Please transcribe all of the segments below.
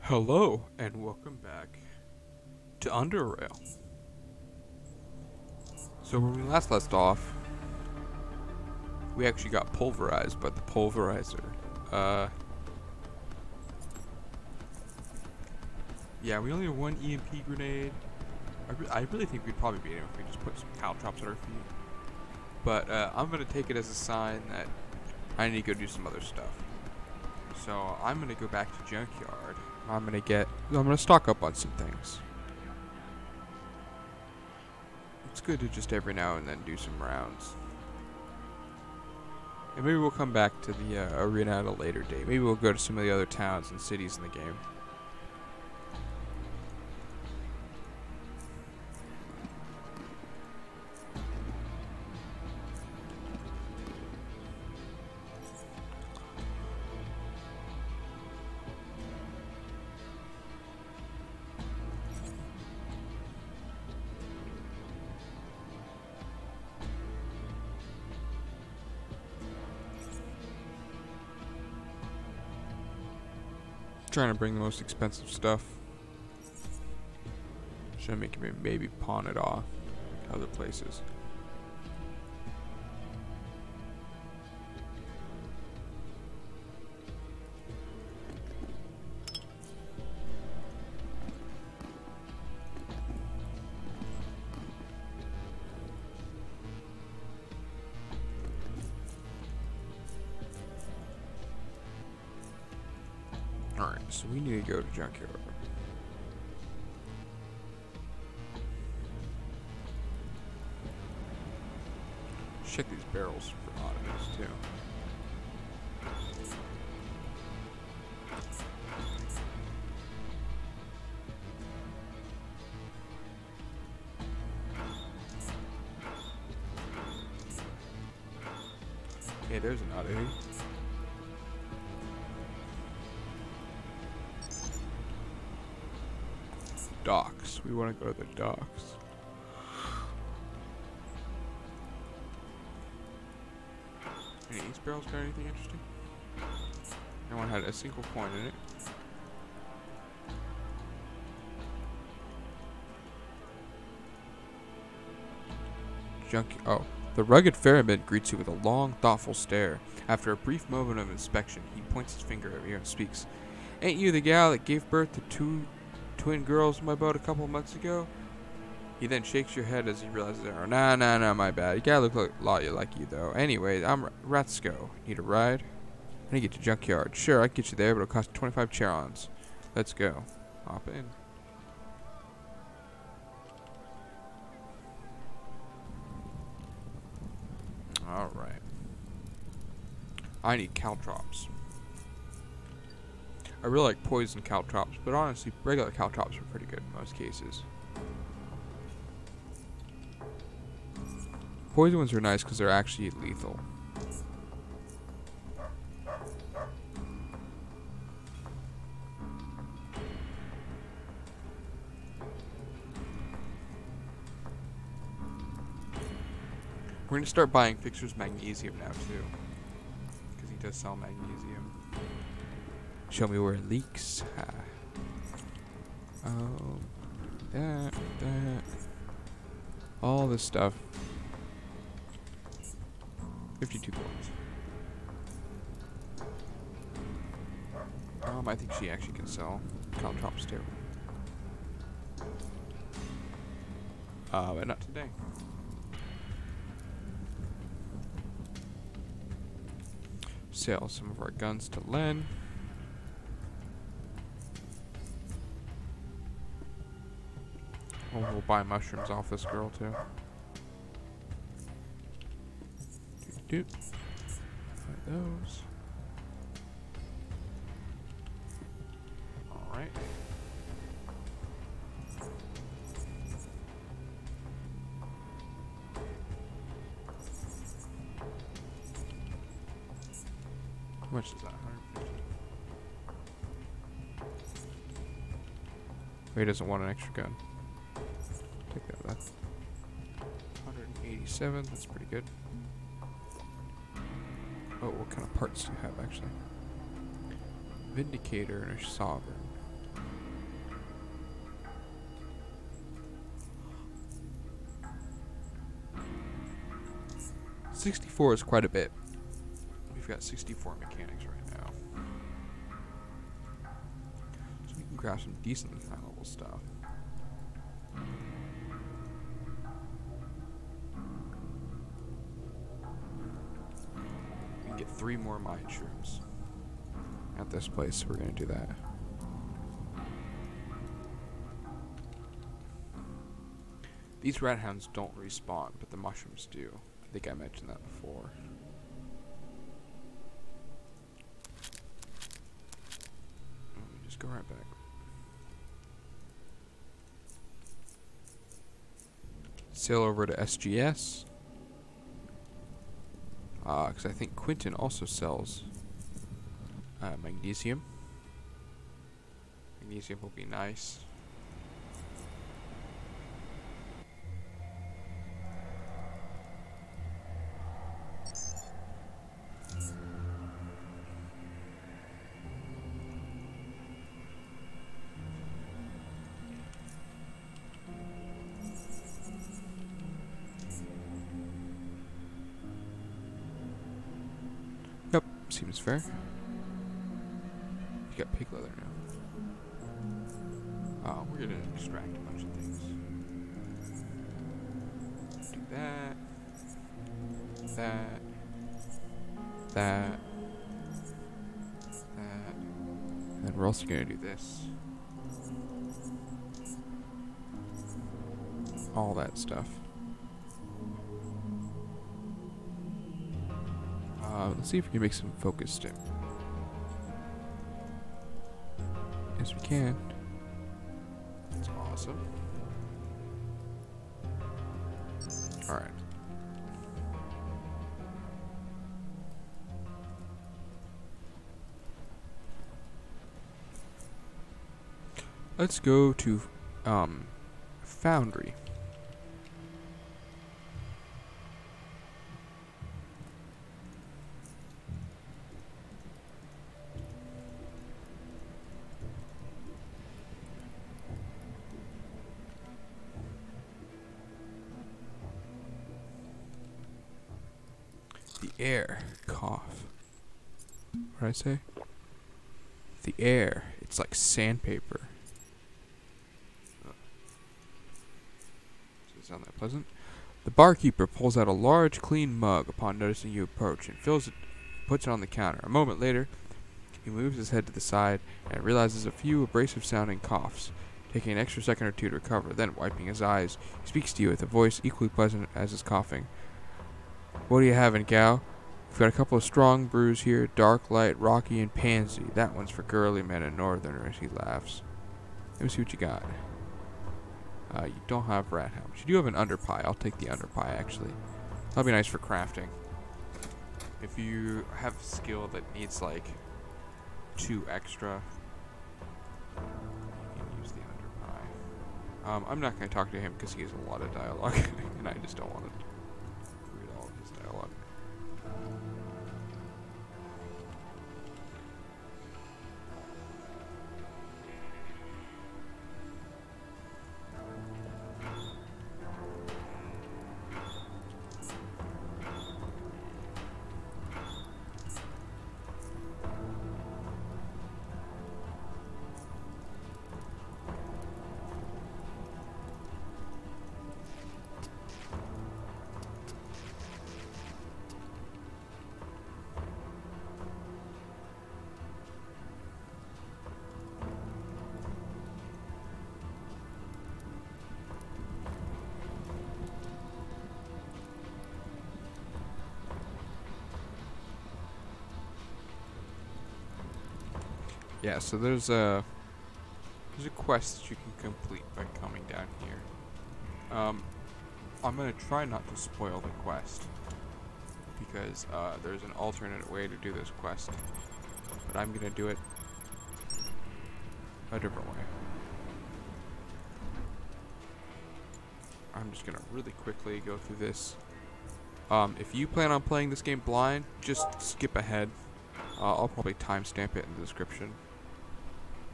Hello, and welcome back to Underrail. So when we last left off, we actually got pulverized by the pulverizer. Uh, yeah, we only have one EMP grenade. I really think we'd probably beat him if we just put some caltrops at our feet. But I'm gonna take it as a sign that I need to go do some other stuff. So I'm gonna go back to Junkyard. I'm gonna stock up on some things. It's good to just every now and then do some rounds. And maybe we'll come back to the arena at a later date. Maybe we'll go to some of the other towns and cities in the game. Trying to bring the most expensive stuff. Should make me maybe pawn it off to other places. Alright, so we need to go to Junkyard. Check these barrels for automates too. Okay, there's an oddity. Docks. We want to go to the docks. Any of these barrels got anything interesting? No one had a single coin in it. Oh. The rugged ferryman greets you with a long, thoughtful stare. After a brief moment of inspection, he points his finger at you and speaks. Ain't you the gal that gave birth to two twin girls in my boat a couple months ago? He then shakes your head as he realizes, oh, nah, my bad. You gotta look a lot like you, though. Anyway, I'm Ratsko. Need a ride? I need to get to Junkyard. Sure, I can get you there, but it'll cost 25 charons. Let's go. Hop in. Alright. I need caltrops. I really like poison caltrops, but honestly, regular caltrops are pretty good in most cases. Poison ones are nice because they're actually lethal. We're going to start buying Fixer's magnesium now, too. Because he does sell magnesium. Show me where it leaks. Oh, that. All this stuff. 52 points. I think she actually can sell caltrops too. But not today. Sell some of our guns to Len. Oh, we'll buy mushrooms off this girl too. Buy those. Alright. How much is that? 150. He doesn't want an extra gun. Take that. That's 187. That's pretty good. Oh, what kind of parts do you have, actually? Vindicator and a Sovereign. 64 is quite a bit. We've got 64 mechanics right now. So we can grab some decently high level stuff. We can get 3 more mind shrooms at this place, so we're going to do that. These rat hounds don't respawn, but the mushrooms do. I think I mentioned that before. Let me just go right back. Sail over to SGS. Because I think Quentin also sells magnesium. Magnesium will be nice. Yep, seems fair. You got pig leather now. We're gonna extract a bunch of things. Do that. That. That. That. And then we're also gonna do this. All that stuff. Let's see if we can make some focus stick. Yes, we can. That's awesome. Alright. Let's go to Foundry. The air. Cough. What did I say? The air. It's like sandpaper. Does it sound that pleasant? The barkeeper pulls out a large, clean mug upon noticing you approach and fills it, puts it on the counter. A moment later, he moves his head to the side and realizes a few abrasive-sounding coughs. Taking an extra second or two to recover, then wiping his eyes, he speaks to you with a voice equally pleasant as his coughing. What are you having, gal? We've got a couple of strong brews here, dark, light, rocky, and pansy. That one's for girly men and northerners, he laughs. Let me see what you got. You don't have rat hounds. You do have an underpie. I'll take the underpie, actually. That'll be nice for crafting. If you have a skill that needs, like, 2 extra, you can use the underpie. I'm not going to talk to him because he has a lot of dialogue, and I just don't want to read all of his dialogue. Yeah, so there's a quest that you can complete by coming down here. I'm gonna try not to spoil the quest because there's an alternate way to do this quest, but I'm gonna do it a different way. I'm just gonna really quickly go through this. If you plan on playing this game blind, just skip ahead. I'll probably timestamp it in the description.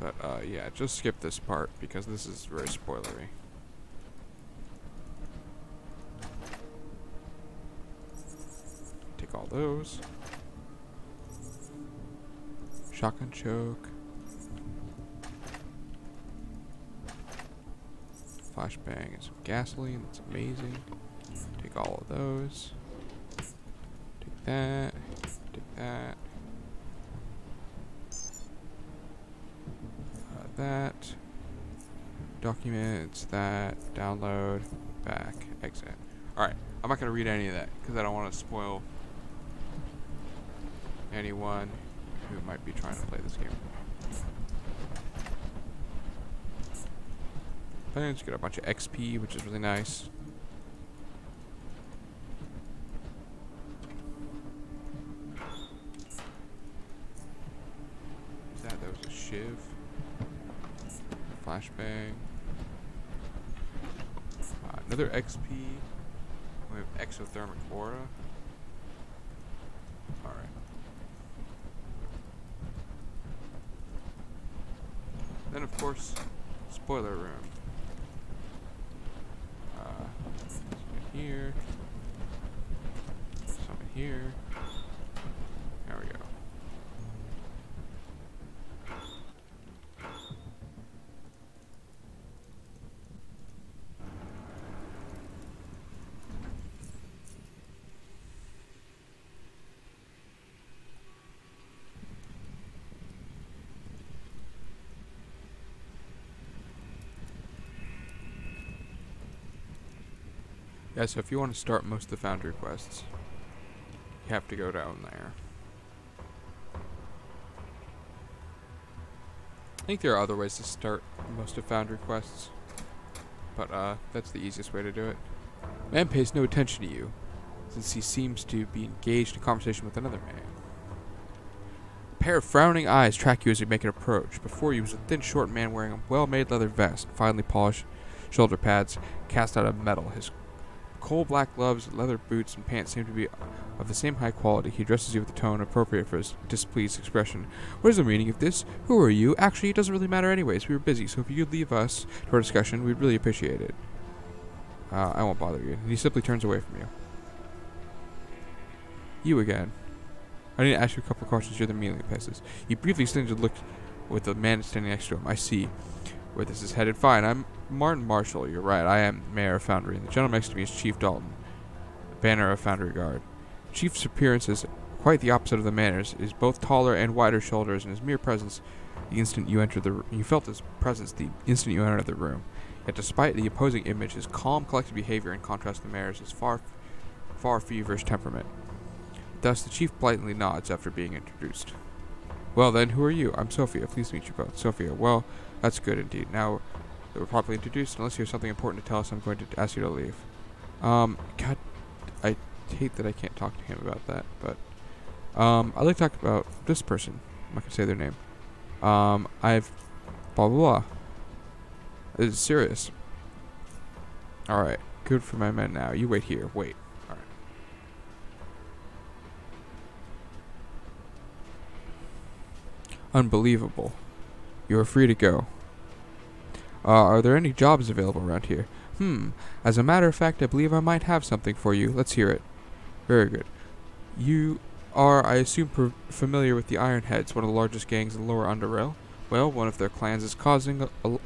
But, yeah, just skip this part, because this is very spoilery. all those. Shotgun choke. Flashbang and some gasoline. That's amazing. Take all of those. Take that. Take that. That. Documents. That. Download. Back. Exit. Alright. I'm not going to read any of that because I don't want to spoil anyone who might be trying to play this game. Let's get a bunch of XP, which is really nice. That was a shiv. Flashbang. Another XP. We have exothermic aura. Alright. Then of course, spoiler room. Some in here. Some in here. There we go. Yeah, so if you want to start most of the Foundry quests, you have to go down there. I think there are other ways to start most of Foundry quests, but that's the easiest way to do it. Man pays no attention to you, since he seems to be engaged in conversation with another man. A pair of frowning eyes track you as you make an approach. Before you is a thin, short man wearing a well-made leather vest, finely polished shoulder pads cast out of metal. His coal black gloves, leather boots, and pants seem to be of the same high quality. He addresses you with a tone appropriate for his displeased expression. What is the meaning of this? Who are you? Actually, it doesn't really matter anyways. We were busy, so if you could leave us to our discussion, we'd really appreciate it. I won't bother you. And he simply turns away from you. You again. I need to ask you a couple of questions. You're the mealy places. You briefly extended a look with the man standing next to him. I see where this is headed. Fine, I'm Martin Marshall. You're right. I am Mayor of Foundry. And the gentleman next to me is Chief Dalton, banner of Foundry Guard. Chief's appearance is quite the opposite of the manners. Is both taller and wider shoulders, and his mere presence, the instant you entered you felt his presence the instant you entered the room. Yet, despite the opposing image, his calm, collected behavior, in contrast to the mayor's, is far feverish temperament. Thus, the chief politely nods after being introduced. Well then, who are you? I'm Sophia. Pleased to meet you both. Sophia. Well, that's good indeed. Now that we're properly introduced, unless you have something important to tell us, I'm going to ask you to leave. God, I hate that I can't talk to him about that, but I'd like to talk about this person. I'm not gonna say their name. I've blah blah blah. This is serious. Alright, good for my men now. You wait here. Wait. Alright. Unbelievable. You are free to go. Are there any jobs available around here? As a matter of fact, I believe I might have something for you. Let's hear it. Very good. You are, I assume, familiar with the Ironheads, one of the largest gangs in the lower Underrail. Well, one of their clans is causing a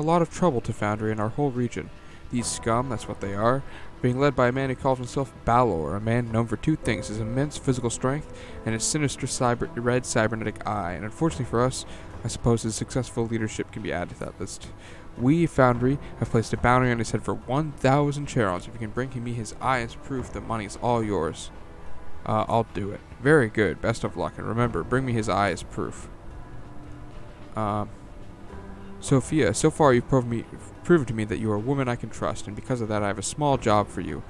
lot of trouble to Foundry and our whole region. These scum, that's what they are, being led by a man who calls himself Balor, a man known for two things, his immense physical strength and his sinister red cybernetic eye. And unfortunately for us, I suppose his successful leadership can be added to that list. We, Foundry, have placed a bounty on his head for 1,000 Charons. If you can bring me his eye as proof, the money's all yours. I'll do it. Very good. Best of luck. And remember, bring me his eye as proof. Sophia, so far you've proven to me that you are a woman I can trust, and because of that I have a small job for you.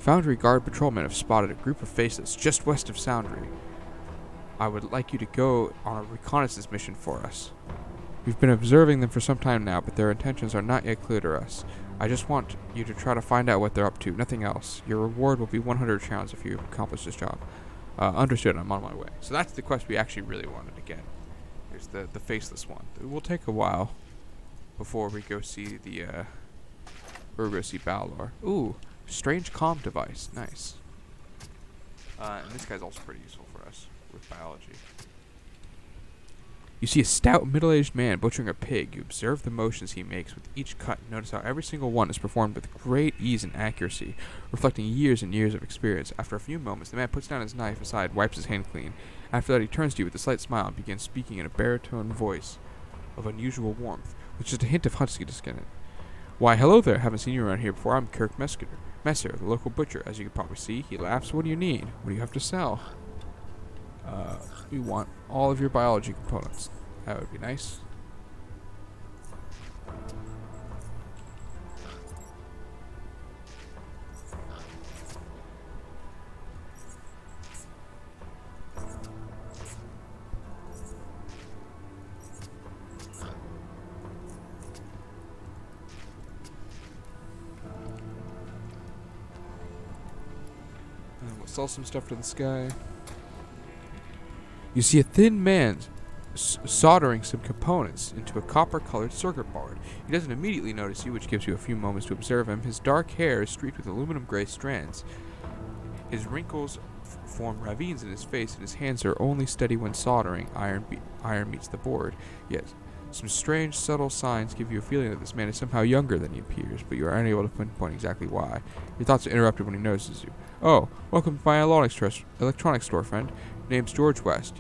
Foundry Guard patrolmen have spotted a group of Faceless just west of Foundry. I would like you to go on a reconnaissance mission for us. We've been observing them for some time now, but their intentions are not yet clear to us. I just want you to try to find out what they're up to, nothing else. Your reward will be 100 Charons if you accomplish this job. Understood, I'm on my way. So that's the quest we actually really wanted to get. Here's the Faceless one. It will take a while before we go see Balor. Ooh, strange comm device. Nice. And this guy's also pretty useful for us with biology. You see a stout, middle-aged man butchering a pig. You observe the motions he makes with each cut and notice how every single one is performed with great ease and accuracy, reflecting years and years of experience. After a few moments, the man puts down his knife aside, wipes his hand clean. After that, he turns to you with a slight smile and begins speaking in a baritone voice of unusual warmth, with just a hint of huskiness in it. Why, hello there. Haven't seen you around here before. I'm Kirk Messer, the local butcher. As you can probably see, he laughs. What do you need? What do you have to sell? We want all of your biology components. That would be nice. And we'll sell some stuff to the sky. You see a thin man soldering some components into a copper-colored circuit board. He doesn't immediately notice you, which gives you a few moments to observe him. His dark hair is streaked with aluminum gray strands. His wrinkles form ravines in his face, and his hands are only steady when soldering. Iron meets the board. Yes, some strange, subtle signs give you a feeling that this man is somehow younger than he appears, but you are unable to pinpoint exactly why. Your thoughts are interrupted when he notices you. Oh, welcome to my electronics store, friend. Name's George West.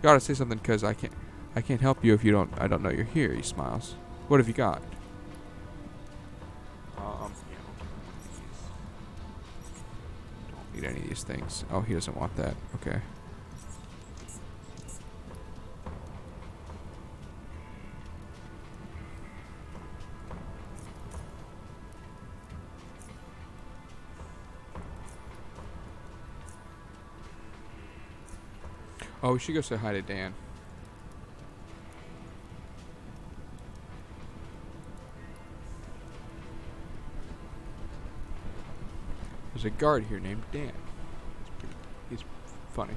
You ought to say something, cause I can't help you if you don't. I don't know you're here. He smiles. What have you got? Don't need any of these things. Oh, he doesn't want that. Okay. Oh, we should go say hi to Dan. There's a guard here named Dan. He's funny.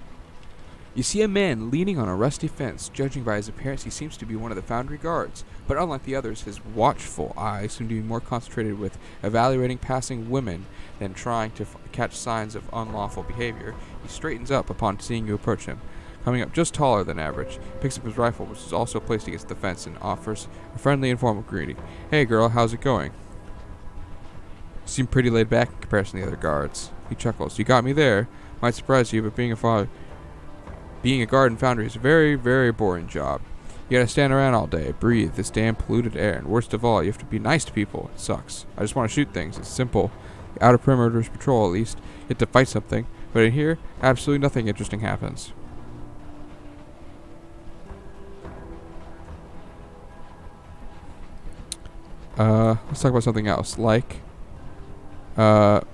You see a man leaning on a rusty fence. Judging by his appearance, he seems to be one of the Foundry guards. But unlike the others, his watchful eyes seem to be more concentrated with evaluating passing women than trying to catch signs of unlawful behavior. He straightens up upon seeing you approach him. Coming up just taller than average, picks up his rifle, which is also placed against the fence, and offers a friendly, informal greeting. Hey girl, how's it going? You seem pretty laid back in comparison to the other guards. He chuckles. You got me there. Might surprise you, but being a guard in Foundry is a very, very boring job. You gotta stand around all day, breathe this damn polluted air, and worst of all, you have to be nice to people. It sucks. I just want to shoot things. It's simple. The outer perimeter's patrol, at least. You have to fight something. But in here, absolutely nothing interesting happens. Let's talk about something else. Like, can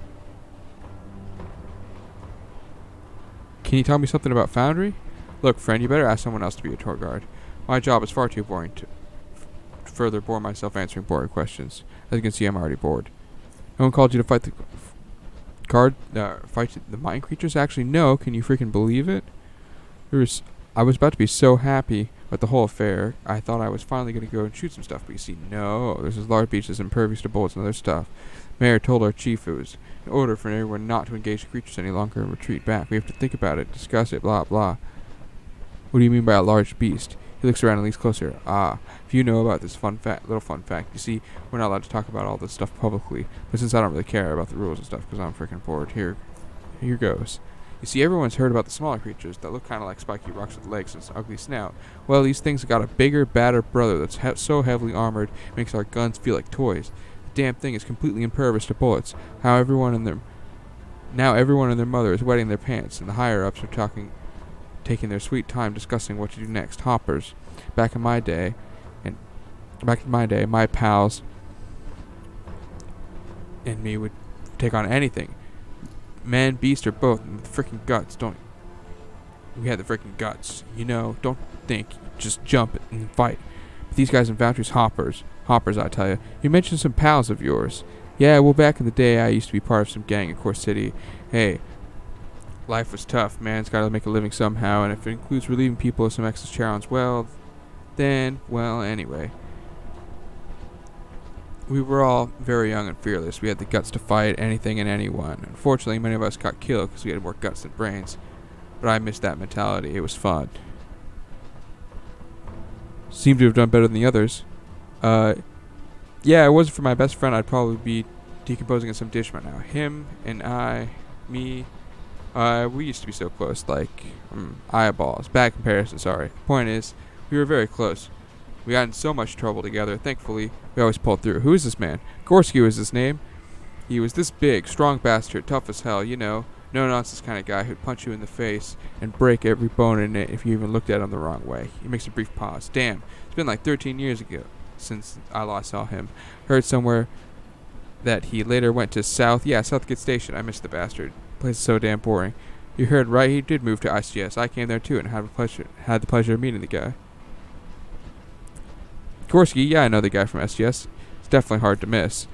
you tell me something about Foundry? Look, friend, you better ask someone else to be a tour guard. My job is far too boring to further bore myself answering boring questions. As you can see, I'm already bored. No one called you to fight the fight the mine creatures? Actually, no. Can you freaking believe it? I was about to be so happy with the whole affair. I thought I was finally going to go and shoot some stuff, but you see, no. There's this large beach that's impervious to bullets and other stuff. Mayor told our chief it was an order for everyone not to engage the creatures any longer and retreat back. We have to think about it, discuss it, blah, blah. What do you mean by a large beast? He looks around and leans closer. If you know about this little fun fact, you see, we're not allowed to talk about all this stuff publicly, but since I don't really care about the rules and stuff because I'm freaking bored, here goes. You see, everyone's heard about the smaller creatures that look kind of like spiky rocks with legs and an ugly snout. Well, these things got a bigger, badder brother that's so heavily armored it makes our guns feel like toys. The damn thing is completely impervious to bullets. Now everyone and their mother is wetting their pants, and the higher-ups are taking their sweet time discussing what to do next. Hoppers. Back in my day, my pals and me would take on anything. Man, beast, or both, and the freaking guts. We had the freaking guts, don't think, just jump and fight. But these guys in Foundry's hoppers, I tell you. You mentioned some pals of yours. Yeah, well, back in the day, I used to be part of some gang in Core City. Hey, life was tough, man. It's got to make a living somehow, and if it includes relieving people of some excess challenge, well, anyway. We were all very young and fearless. We had the guts to fight anything and anyone. Unfortunately, many of us got killed because we had more guts than brains. But I missed that mentality. It was fun. Seemed to have done better than the others. Yeah, it wasn't for my best friend, I'd probably be decomposing in some dish right now. Him and me, we used to be so close, like eyeballs. Bad comparison, sorry. The point is, we were very close. We got in so much trouble together. Thankfully, we always pulled through. Who is this man? Gorski was his name. He was this big, strong bastard, tough as hell, you know. No-nonsense kind of guy who'd punch you in the face and break every bone in it if you even looked at him the wrong way. He makes a brief pause. Damn, it's been like 13 years ago since I last saw him. Heard somewhere that he later went to Southgate Station. I missed the bastard. Place is so damn boring. You heard right, he did move to ICS. I came there too and had the pleasure of meeting the guy. Gorski, yeah, I know the guy from SGS. It's definitely hard to miss.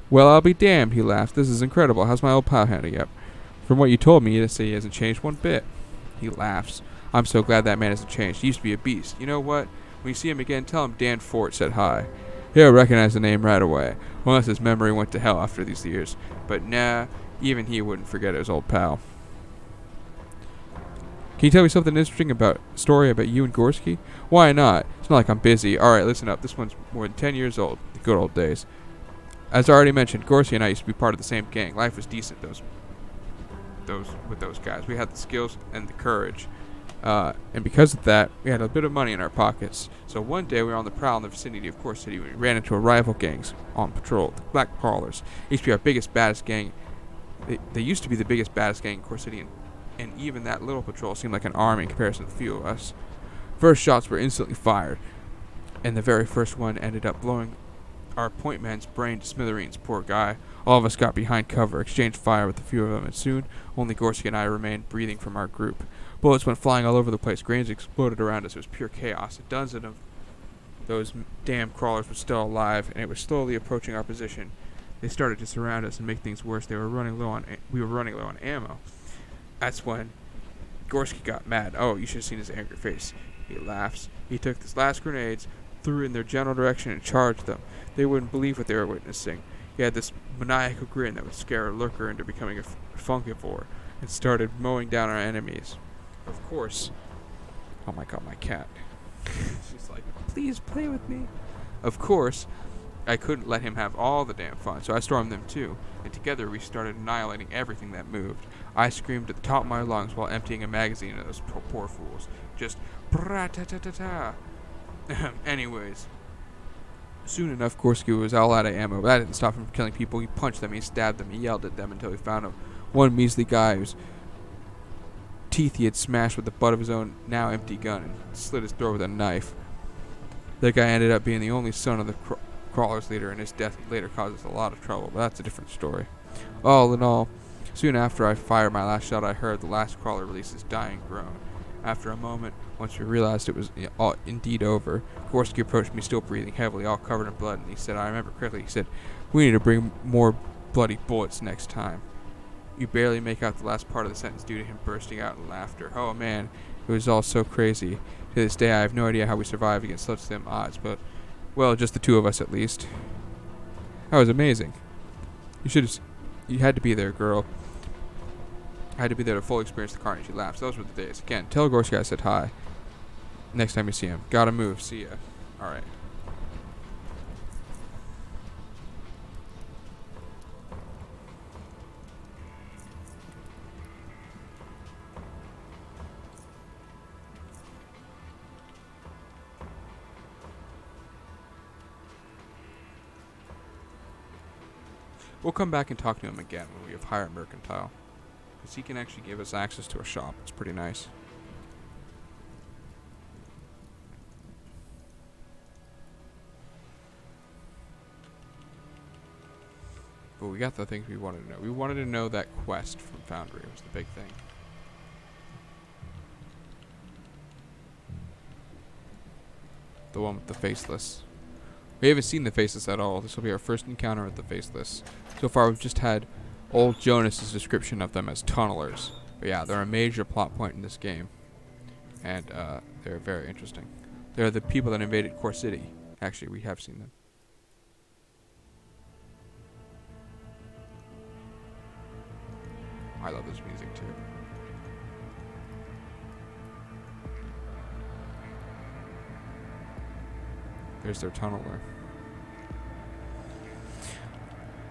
Well, I'll be damned, he laughed. This is incredible. How's my old pal handing up? From what you told me, you say he hasn't changed one bit. He laughs. I'm so glad that man hasn't changed. He used to be a beast. You know what? When you see him again, tell him Dan Fort said hi. He'll recognize the name right away, unless his memory went to hell after these years. But nah, even he wouldn't forget his old pal. Can you tell me something interesting story about you and Gorski? Why not? It's not like I'm busy. Alright, listen up. This one's more than 10 years old. The good old days. As I already mentioned, Gorski and I used to be part of the same gang. Life was decent with those guys. We had the skills and the courage. And because of that, we had a bit of money in our pockets. So one day we were on the prowl in the vicinity of Core City when we ran into a rival gangs on patrol, the Black Crawlers. They used to be our biggest, baddest gang. They used to be the biggest, baddest gang in Core City, and even that little patrol seemed like an army in comparison to the few of us. First shots were instantly fired, and the very first one ended up blowing our point man's brain to smithereens. Poor guy. All of us got behind cover, exchanged fire with a few of them, and soon only Gorski and I remained breathing from our group. Bullets went flying all over the place. Grenades exploded around us. It was pure chaos. A dozen of those damn crawlers were still alive, and it was slowly approaching our position. They started to surround us and make things worse. We were running low on ammo. That's when Gorski got mad. Oh, you should have seen his angry face. He laughs. He took his last grenades, threw in their general direction, and charged them. They wouldn't believe what they were witnessing. He had this maniacal grin that would scare a lurker into becoming a funkivore, and started mowing down our enemies. Of course. Oh my god, my cat. She's like, please play with me. Of course, I couldn't let him have all the damn fun, so I stormed them too, and together we started annihilating everything that moved. I screamed at the top of my lungs while emptying a magazine at those poor fools. Just bra-ta-ta-ta-ta. Anyways, soon enough, Gorski was all out of ammo, but that didn't stop him from killing people. He punched them, he stabbed them, he yelled at them until he found one measly guy whose teeth he had smashed with the butt of his own now empty gun and slit his throat with a knife. That guy ended up being the only son of the Crawler's leader, and his death would later cause us a lot of trouble, but that's a different story. All in all, soon after I fired my last shot, I heard the last Crawler release his dying groan. After a moment, once we realized it was indeed over, Gorski approached me still breathing heavily, all covered in blood, and he said, I remember correctly, he said, we need to bring more bloody bullets next time. You barely make out the last part of the sentence due to him bursting out in laughter. Oh man, it was all so crazy. To this day, I have no idea how we survived against such slim odds, but, well, just the two of us at least. That was amazing. You had to be there, girl. I had to be there to fully experience the carnage. He laughs. Those were the days. Again, tell Gorski I said hi. Next time you see him. Gotta move. See ya. Alright. We'll come back and talk to him again when we have higher mercantile. Because he can actually give us access to a shop. It's pretty nice. But we got the things we wanted to know. We wanted to know that quest from Foundry was the big thing. The one with the Faceless. We haven't seen the Faceless at all. This will be our first encounter with the Faceless. So far, we've just had old Jonas's description of them as tunnelers. But yeah, they're a major plot point in this game. And they're very interesting. They're the people that invaded Core City. Actually, we have seen them. I love this music too. There's their tunneler.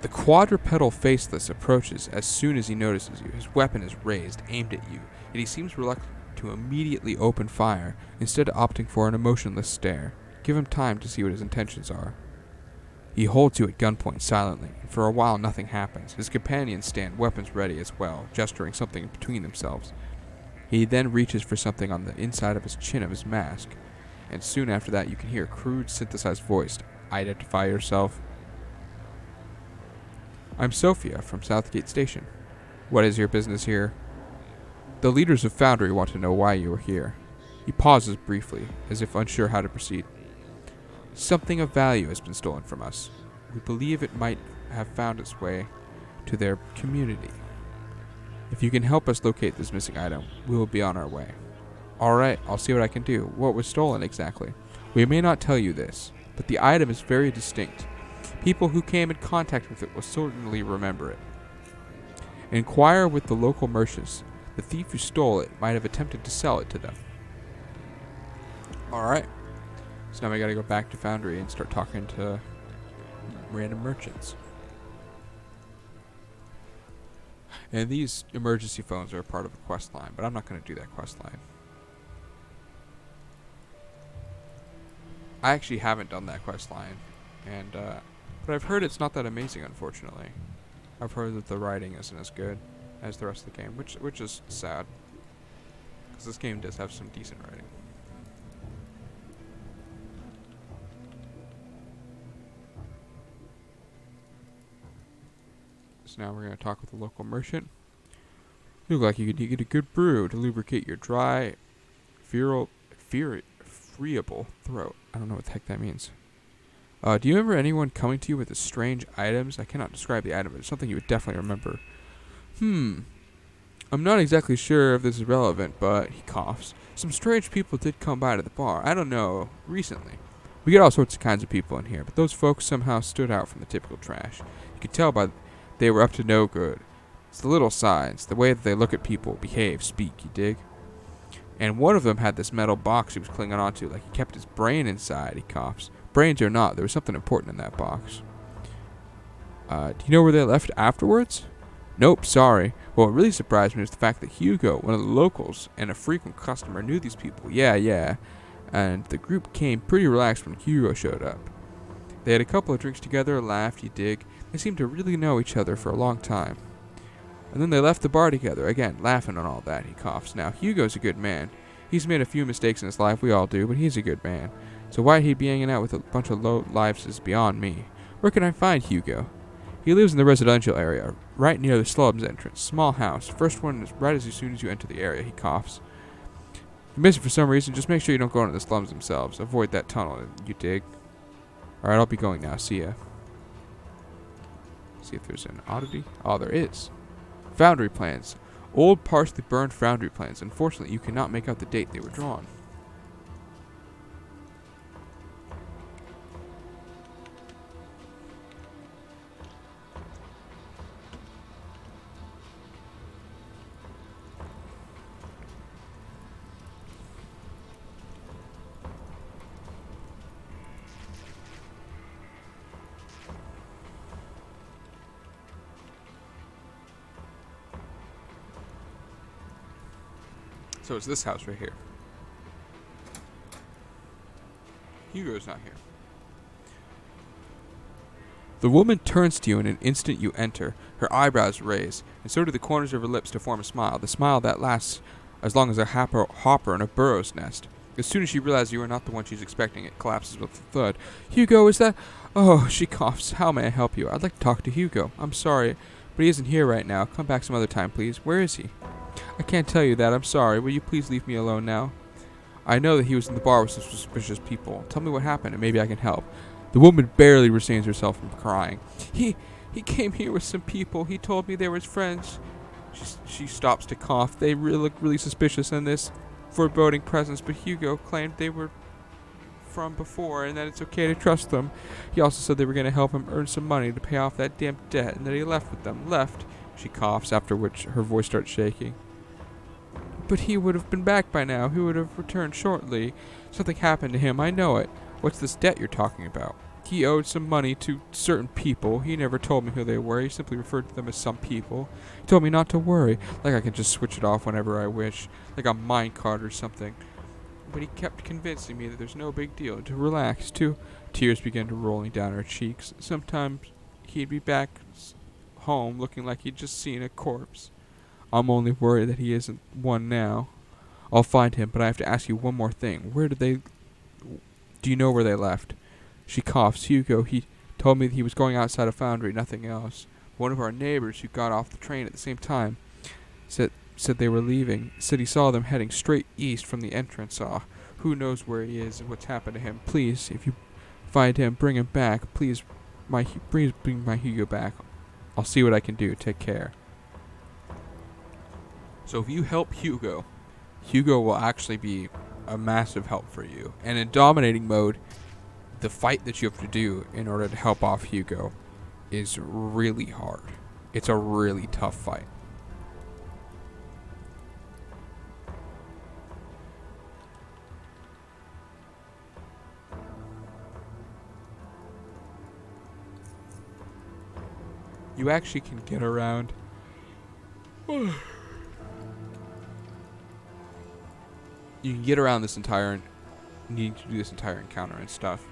The quadrupedal Faceless approaches as soon as he notices you. His weapon is raised, aimed at you, yet he seems reluctant to immediately open fire, instead opting for an emotionless stare. Give him time to see what his intentions are. He holds you at gunpoint silently, and for a while nothing happens. His companions stand, weapons ready as well, gesturing something between themselves. He then reaches for something on the inside of his chin of his mask, and soon after that you can hear a crude, synthesized voice. Identify yourself. I'm Sophia from Southgate Station. What is your business here? The leaders of Foundry want to know why you are here. He pauses briefly, as if unsure how to proceed. Something of value has been stolen from us. We believe it might have found its way to their community. If you can help us locate this missing item, we will be on our way. Alright, I'll see what I can do. What was stolen exactly? We may not tell you this, but the item is very distinct. People who came in contact with it will certainly remember it. Inquire with the local merchants. The thief who stole it might have attempted to sell it to them. Alright. So now we gotta go back to Foundry and start talking to random merchants. And these emergency phones are a part of a quest line, but I'm not gonna do that quest line. I actually haven't done that quest line, and but I've heard it's not that amazing, unfortunately. I've heard that the writing isn't as good as the rest of the game, which is sad, because this game does have some decent writing. So now we're going to talk with the local merchant. You look like you could get a good brew to lubricate your dry, friable throat. I don't know what the heck that means. Do you remember anyone coming to you with the strange items? I cannot describe the item, but it's something you would definitely remember. I'm not exactly sure if this is relevant, but he coughs. Some strange people did come by to the bar. I don't know, recently. We get all sorts of kinds of people in here, but those folks somehow stood out from the typical trash. You could tell by they were up to no good. It's the little signs, the way that they look at people, behave, speak, you dig? And one of them had this metal box he was clinging onto, like he kept his brain inside, he coughs. Brains or not, there was something important in that box. Do you know where they left afterwards? Nope, sorry. Well, what really surprised me was the fact that Hugo, one of the locals and a frequent customer, knew these people. Yeah. And the group came pretty relaxed when Hugo showed up. They had a couple of drinks together, laughed, you dig. They seemed to really know each other for a long time. And then they left the bar together, again, laughing and all that, he coughs. Now, Hugo's a good man. He's made a few mistakes in his life, we all do, but he's a good man. So why he'd be hanging out with a bunch of low-lifes is beyond me. Where can I find Hugo? He lives in the residential area, right near the slums entrance. Small house. First one is right as soon as you enter the area, he coughs. If you miss it for some reason, just make sure you don't go into the slums themselves. Avoid that tunnel, you dig? Alright, I'll be going now. See ya. See if there's an oddity. Oh, there is. Foundry plans. Old, partially burned foundry plans. Unfortunately, you cannot make out the date they were drawn. So it's this house right here. Hugo's not here. The woman turns to you in an instant you enter. Her eyebrows raise, and so do the corners of her lips to form a smile. The smile that lasts as long as a hopper in a burrow's nest. As soon as she realizes you are not the one she's expecting, it collapses with a thud. Hugo, is that... Oh, she coughs. How may I help you? I'd like to talk to Hugo. I'm sorry, but he isn't here right now. Come back some other time, please. Where is he? I can't tell you that. I'm sorry. Will you please leave me alone now? I know that he was in the bar with some suspicious people. Tell me what happened, and maybe I can help. The woman barely restrains herself from crying. He came here with some people. He told me they were his friends. She stops to cough. They look really suspicious in this foreboding presence, but Hugo claimed they were from before and that it's okay to trust them. He also said they were going to help him earn some money to pay off that damn debt and that he left with them. Left. She coughs, after which her voice starts shaking. But he would have been back by now. He would have returned shortly. Something happened to him, I know it. What's this debt you're talking about? He owed some money to certain people. He never told me who they were. He simply referred to them as some people. He told me not to worry, like I could just switch it off whenever I wish, like a minecart or something. But he kept convincing me that there's no big deal, to relax, to... Tears began to rolling down her cheeks. Sometimes he'd be back home looking like he'd just seen a corpse. I'm only worried that he isn't one now. I'll find him, but I have to ask you one more thing. Do you know where they left? She coughs. Hugo, he told me that he was going outside of Foundry, nothing else. One of our neighbors who got off the train at the same time said they were leaving. Said he saw them heading straight east from the entrance. Who knows where he is and what's happened to him. Please, if you find him, bring him back. Please, bring my Hugo back. I'll see what I can do. Take care. So if you help Hugo, Hugo will actually be a massive help for you. And in dominating mode, the fight that you have to do in order to help off Hugo is really hard. It's a really tough fight. You actually can get around. You can get around this entire needing to do this entire encounter and stuff.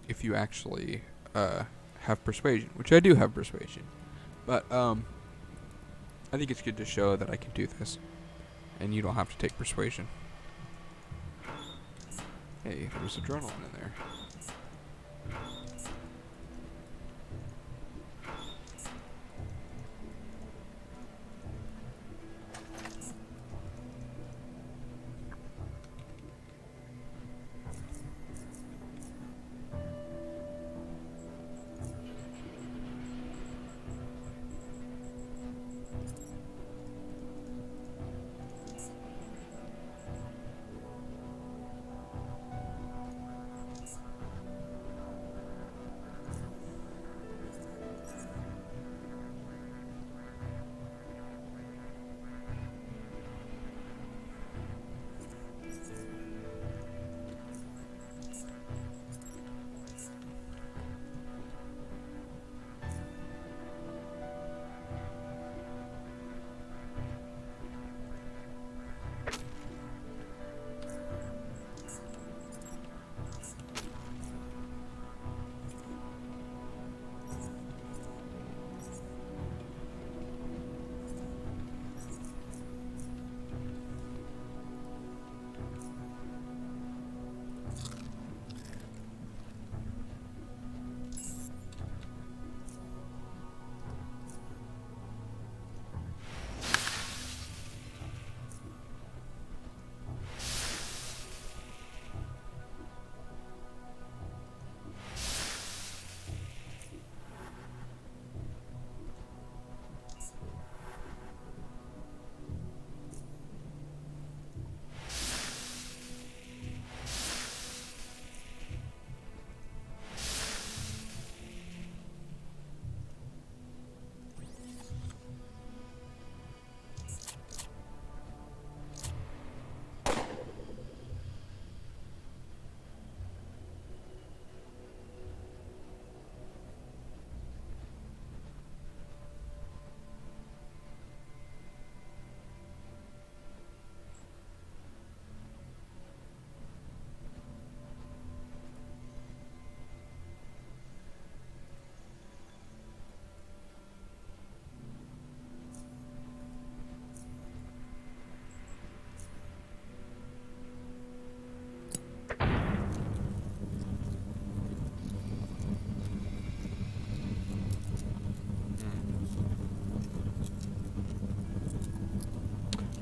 If you actually have persuasion, which I do have persuasion, but I think it's good to show that I can do this, and you don't have to take persuasion. Hey, there was a journal in there.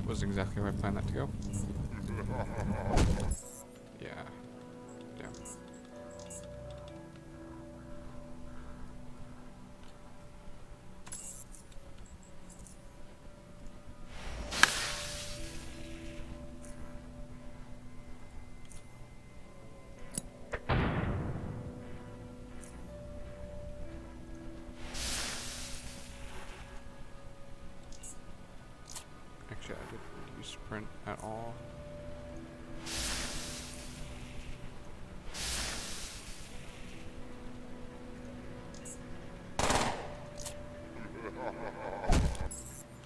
Wasn't exactly where I planned that to go. Yeah. Yeah. sprint at all.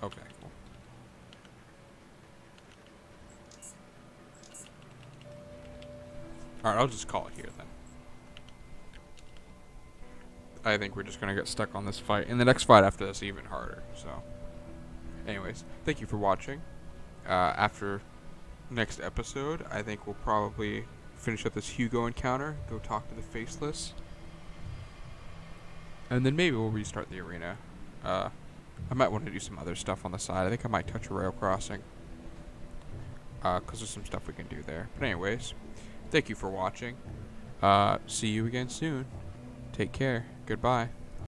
Okay, cool. Alright, I'll just call it here then. I think we're just gonna get stuck on this fight. And the next fight after this even harder, so. Anyways, thank you for watching. After next episode, I think we'll probably finish up this Hugo encounter, go talk to the Faceless. And then maybe we'll restart the arena. I might want to do some other stuff on the side. I think I might touch a rail crossing. Because there's some stuff we can do there. But anyways, thank you for watching. See you again soon. Take care. Goodbye.